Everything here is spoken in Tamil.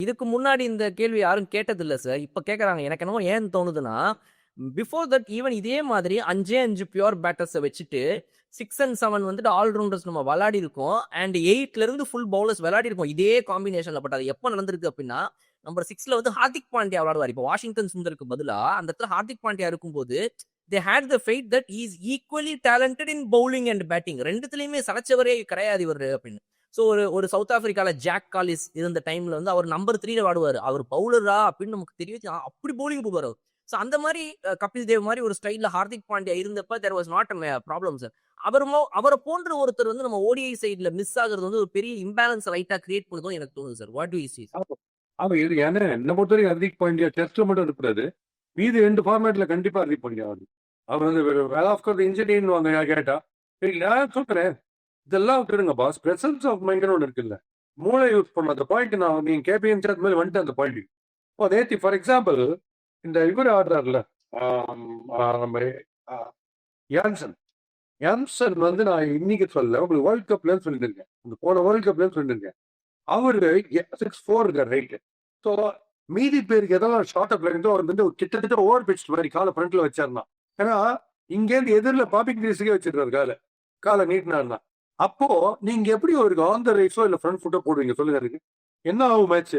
இதுக்கு முன்னாடி இந்த கேள்வி யாரும் கேட்டதில்ல சார். இப்ப கேட்கறாங்க. எனக்கு என்னமோ ஏன் தோணுதுன்னா, பிஃபோர் தட் ஈவன் இதே மாதிரி 5 பியூர் பேட்டர்ஸ வச்சுட்டு 6 அண்ட் 7 வந்துட்டு ஆல்ரவுண்டர்ஸ் நம்ம விளையாடி இருக்கோம். அண்ட் 8ல இருந்து ஃபுல் பவுலர்ஸ் விளையாடி இருக்கோம். இதே காம்பினேஷன்ல. பட் அது எப்ப நடந்திருக்கு அப்படின்னா, நம்பர் 6ல வந்து ஹார்திக் பாண்டியா விளையாடுவார். இப்போ வாஷிங்டன் சுந்தருக்கு பதிலா அந்த இடத்துல ஹார்திக் பாண்டியா இருக்கும்போது they had the faith that he is equally talented in bowling and batting. ரெண்டுத்துலயுமே சளைச்சவரே கிடையாது இவர் அப்படின்னு. ஸோ ஒரு சவுத் ஆப்பிரிக்கால ஜாக் காலிஸ் இருந்த டைம்ல வந்து அவர் நம்பர் 3ல வாடுவார். அவர் பவுலரா அப்படின்னு நமக்கு தெரியும். அப்படி பவுலிங் போடுவார் அவர். ஸோ அந்த மாதிரி கபில் தேவ் மாதிரி ஒரு ஸ்டைல்ல ஹார்திக் பாண்டியா இருந்தப்ப there was not problem sir. அவரை போன்ற ஒருத்தர் வந்து நம்ம ஓடிஐ சைட்ல மிஸ் ஆகுறது வந்து ஒரு பெரிய இம்பேலன்ஸ் ரைட்டா கிரியேட் பண்ணுதும் எனக்கு தோணுது sir. What to you see? ஆமா, இது ஏன்னா என்ன பொறுத்தவரைக்கும் ஹர்திக் பாண்டியா டெஸ்ட்ல மட்டும் இருக்கிறது. மீது 2 ஃபார்மேட்ல கண்டிப்பா ஹர்திக் பாண்டியா ஆகுது. அவர் வந்து ஆஃப்கோர்ஸ் இன்ஜினியர்னு வாங்க கேட்டா நான் சொல்றேன், இதெல்லாம் விட்டுருங்க பாஸ். பிரசன்ஸ் ஆஃப் மைண்ட்னு ஒன்று இருக்குல்ல, மூளை யூஸ் பண்ண அந்த பாயிண்ட். நான் நீங்க கேபிஎன் சார் மாதிரி வந்துட்டு அந்த பாயிண்ட். இப்போ நேத்தி ஃபார் எக்ஸாம்பிள் இந்த இவர் ஆடுறாருல நம்ம யான்சன் யான்சன் வந்து நான் இன்னைக்கு சொல்ல உங்களுக்கு வேர்ல்ட் கப்லன்னு சொல்லிட்டு இருக்கேன். இந்த போன வேர்ல்ட் கப்லன்னு சொல்லிட்டு இருக்கேன். அவரு 6-4 இருக்கார் ரைட்டு. ஸோ மீதி பேருக்கு எதெல்லாம் ஷார்ட் அப்ல இருந்தோ அவர் வந்து கிட்டத்தட்ட ஓவர் பிச் மாதிரி காலை ஃப்ரண்ட்ல வச்சாருனா. ஏன்னா இங்கேருந்து எதிரில் பாப்பிங் கிரீஸுக்கே வச்சிருக்காரு காலை நீட்டினாருனா. அப்போ நீங்க எப்படி ஒரு ஆன் த ரைஸோ இல்ல ஃப்ரண்ட் ஃபுட்டோ போடுவீங்க சொல்லுங்க. அதுக்கு என்ன ஆகும் மேட்ச்?